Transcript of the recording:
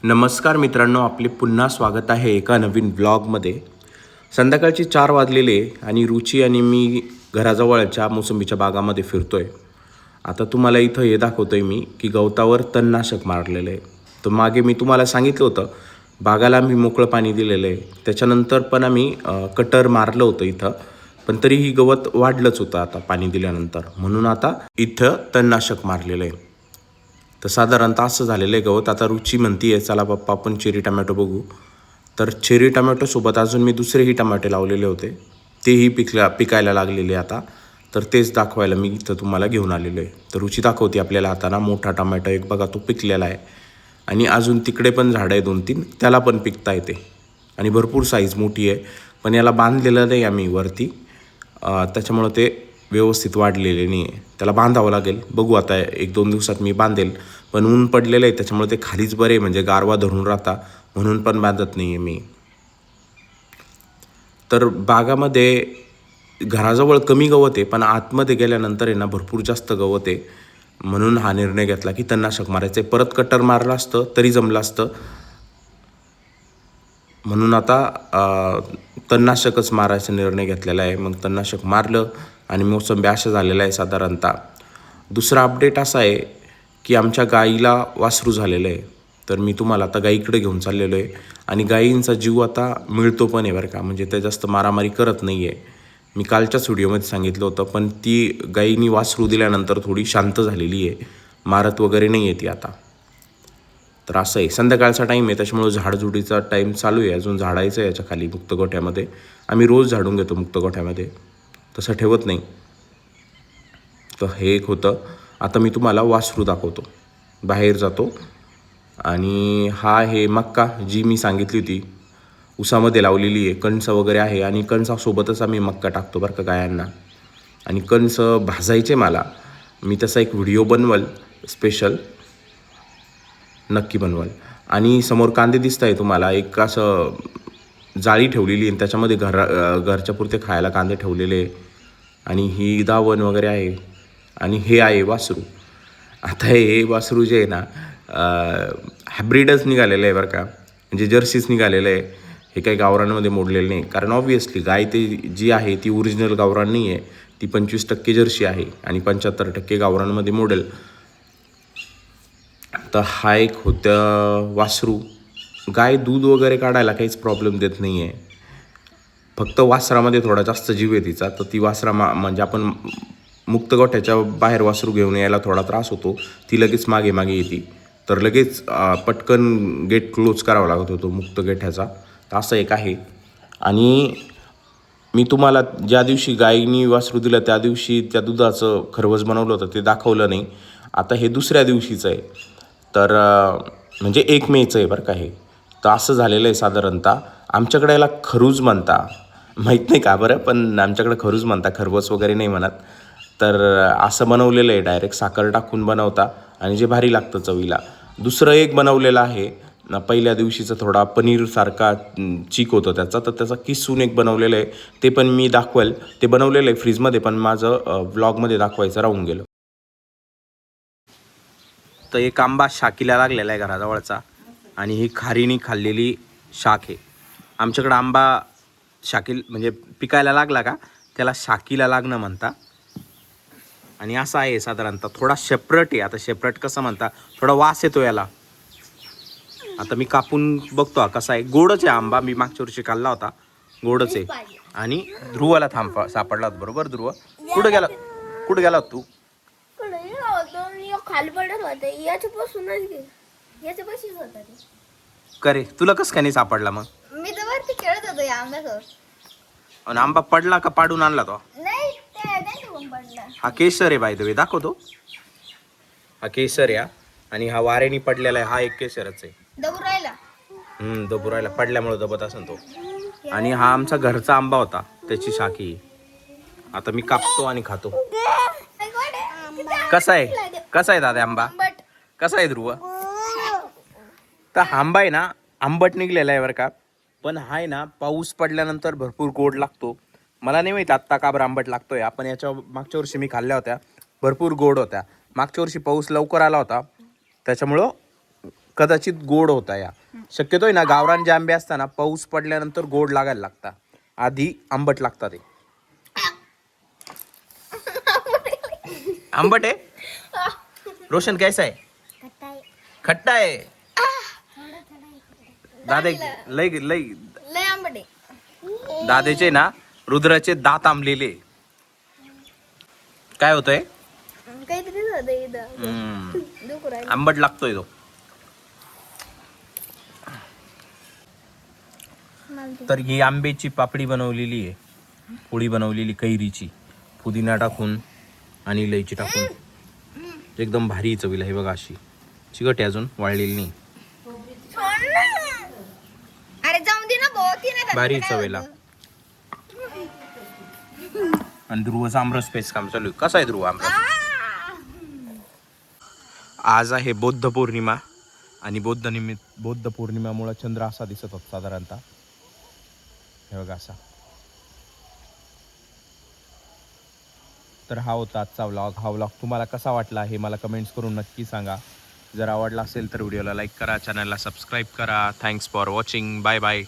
नमस्कार मित्रांनो, आपले पुन्हा स्वागत आहे एका नवीन ब्लॉगमध्ये. संध्याकाळची 4 वाजलेले आणि रुची आणि मी घराजवळच्या मोसंबीच्या बागामध्ये फिरतोय. आता तुम्हाला इथं हे दाखवतोय मी की गवतावर तणनाशक मारलेलं आहे. तर मागे मी तुम्हाला सांगितलं होतं बागाला आम्ही मोकळं पाणी दिलेलं आहे. त्याच्यानंतर पण आम्ही कटर मारलं होतं इथं, पण तरीही गवत वाढलंच होतं आता पाणी दिल्यानंतर, म्हणून आता इथं तणनाशक मारलेलं आहे. तर साधारणतः असं झालेलं आहे गवत. आता रुची म्हणती आहे चला पप्पा आपण चेरी टमॅटो बघू. तर चेरी टमॅटोसोबत अजून मी दुसरेही टमॅटे लावलेले होते, तेही पिकायला लागलेले आता. तर तेच दाखवायला मी इथं तुम्हाला घेऊन आलेलो आहे. तर रुची दाखवते आपल्याला आता ना मोठा टमॅटो एक बघा, तो पिकलेला आहे. आणि अजून तिकडे पण झाडं आहे 2-3, त्याला पण पिकता येते आणि भरपूर साईज मोठी आहे. पण याला बांधलेलं नाही आम्ही वरती, त्याच्यामुळं ते व्यवस्थित वाढलेले नाही आहे. त्याला बांधावं लागेल, बघू आता 1-2 दिवसात मी बांधेल. पण ऊन पडलेलं आहे त्याच्यामुळे ते खालीच बरे, म्हणजे गारवा धरून राहता, म्हणून पण बांधत नाही आहे मी. तर बागामध्ये घराजवळ कमी गवत आहे, पण आतमध्ये गेल्यानंतर आहे ना भरपूर जास्त गवत आहे. म्हणून हा निर्णय घेतला की तणनाशक मारायचं आहे. परत कटर मारलं असतं तरी जमलं असतं, म्हणून आता तणनाशकच मारायचा निर्णय घेतलेला आहे. मग तणनाशक मारलं आणि मोसंबी अशा झालेला आहे साधारणतः. दुसरा अपडेट असा आहे की आमच्या गाईला वासरू झालेलं आहे. तर मी तुम्हाला आता गाईकडे घेऊन चाललेलो आहे आणि गाईंचा जीव आता मिळतो पण आहे बरं का, म्हणजे ते जास्त मारामारी करत नाही आहे. मी कालच्याच व्हिडिओमध्ये सांगितलं होतं, पण ती गाईनी वासरू दिल्यानंतर थोडी शांत झालेली आहे, मारत वगैरे नाही आहे ती आता. तर असं आहे, संध्याकाळचा टाईम आहे त्याच्यामुळं झाडझुडीचा टाईम चालू आहे. अजून झाडायचं आहे याच्या खाली मुक्तगोठ्यामध्ये. आम्ही रोज झाडून घेतो मुक्तगोठ्यामध्ये, तसं ठेवत नाही. तर हे एक होतं. आता मी तुम्हाला वासरू दाखवतो. बाहेर जातो आणि हा आहे मक्का जी मी सांगितली होती उसामध्ये लावलेली आहे. कणस वगैरे आहे आणि कणसासोबतच आम्ही मक्का टाकतो बरं का गायांना. आणि कणस भाजायचे मला, मी तसा एक व्हिडिओ बनवल स्पेशल, नक्की बनवाल. आणि समोर कांदे दिसत आहे तुम्हाला, एक असं जाळी ठेवलेली आहे त्याच्यामध्ये घरच्या पुरते खायला कांदे ठेवलेले. आणि ही दावण वगैरे आहे आणि हे आहे वासरू. आता हे वासरू जे आहे ना हायब्रिडच निघालेलं आहे बरं का, म्हणजे जर्सीच निघालेलं आहे. हे काही गावरांमध्ये मोडलेलं नाही, कारण ऑब्व्हियसली गाय ते जी आहे ती ओरिजिनल गावरान नाही आहे. ती 25% जर्सी आहे आणि 75% गावरांमध्ये मोडेल. तर हा एक होतं वासरू. गाय दूध वगैरे काढायला काहीच प्रॉब्लेम देत नाही आहे, फक्त वासरामध्ये थोडा जास्त जीव आहे तिचा. तर ती म्हणजे आपण मुक्त गोठ्याच्या बाहेर वासरू घेऊन यायला थोडा त्रास होतो. ती लगेच मागे मागे येते, तर लगेच पटकन गेट क्लोज करावा लागत होतो मुक्त गोठ्याचा. तर असं एक आहे. आणि मी तुम्हाला ज्या दिवशी गायीनी वासरू दिलं त्या दिवशी त्या दुधाचं खरवस बनवलं होतं ते दाखवलं नाही. आता हे दुसऱ्या दिवशीचं आहे, तर म्हणजे 1 मेचं आहे बरं का हे. तर असं झालेलं आहे साधारणतः. आमच्याकडे याला खरूज म्हणता, माहीत नाही का बरं, पण आमच्याकडे खरूज म्हणता, खरवस वगैरे नाही म्हणत. तर असं बनवलेलं आहे, डायरेक्ट साखर टाकून बनवता आणि जे भारी लागतं चवीला. दुसरं एक बनवलेलं आहे पहिल्या दिवशीचं, थोडा पनीरसारखा चीक होतं त्याचा, तर त्याचा किसून एक बनवलेलं आहे, ते पण मी दाखवेल. ते बनवलेलं आहे फ्रीजमध्ये, पण माझं व्लॉगमध्ये दाखवायचं राहून गेलं. तर एक आंबा शाकीला लागलेला आहे घराजवळचा, आणि ही खारीनी खाल्लेली शाक आहे. आमच्याकडं आंबा शाकील म्हणजे पिकायला लागला का त्याला शाकीला लागणं म्हणता. आणि असं आहे साधारणतः, थोडा शेपरट आहे. आता शेपरट कसं म्हणता, थोडा वास येतो याला. आता मी कापून बघतो कसा आहे. गोडच आहे आंबा, मी मागच्या वर्षी खाल्ला होता, गोडच आहे. आणि ध्रुवाला सापडला होता बरोबर. ध्रुव कुठं गेला तू? खाली पडत होते याच्यापासूनच याच्यापाशीच होता ते. करे तुला कसं काय नाही सापडला मग? मी तर वरती खेळत होतो या आंब्यासोबत. आणि आंबा पडला का पाडून आणला तो? नाही ते पडला. हा केसर आहे बाय द वे, दाखवतो. हा केसर आहे आणि हा वाऱ्याने पडलेला आहे. हा एक केसरच आहे. दगड राहिला. दबू राहिला, पडल्यामुळे दबत असेल तो. आणि हा आमचा घरचा आंबा होता, त्याची शाखी. आता मी कापतो आणि खातो. कसा आहे दादा आंबा? कसा आहे ध्रुव? तर आंबा आहे ना आंबट निघलेला आहे बरं का, पण हा आहे ना पाऊस पडल्यानंतर भरपूर गोड लागतो. मला नाही माहीत आत्ता का बरं आंबट लागतोय. आपण याच्या मागच्या वर्षी मी खाल्ल्या होत्या, भरपूर गोड होत्या. मागच्या वर्षी पाऊस लवकर आला होता, त्याच्यामुळं कदाचित गोड होता या. शक्यतो आहे ना गावरान जे आंबे असतात ना पाऊस पडल्यानंतर गोड लागायला लागतात, आधी आंबट लागतात. ते आंबट आहे. रोशन कैसा आहे? खट्टा आहे. दादे लय लय लय आंबट आहे. दादेचे ना रुद्राचे दात आंबलेले. काय होतंय? काहीतरी झालं इथं. दुखू राहिलं. आंबट लागतोय तो. तर ही आंब्याची पापडी बनवलेली आहे, पोळी बनवलेली कैरीची, पुदिना टाकून आणि इलायची टाकून एकदम भारी चवीला. हे बघा अशी चिकट आहे, अजून वाळलेली नाही. अरे जाऊन दे ना भाऊ, ती नाही खात. भारी चवीला. आणि ध्रुवचा आमरस पेच काम चालू आहे. कसा आहे ध्रुव आमरस? आज आहे बौद्ध पौर्णिमा आणि बौद्ध पौर्णिमेमुळे चंद्र असा दिसत होता साधारणतः. हे बघा असा. तर हा होता आजचा व्लॉग. हा व्लॉग तुम्हाला कसा वाटला हे मला कमेंट्स करून नक्की सांगा. जर आवडला असेल तर व्हिडिओला लाईक करा, चॅनलला सबस्क्राईब करा. Thanks for watching. Bye bye.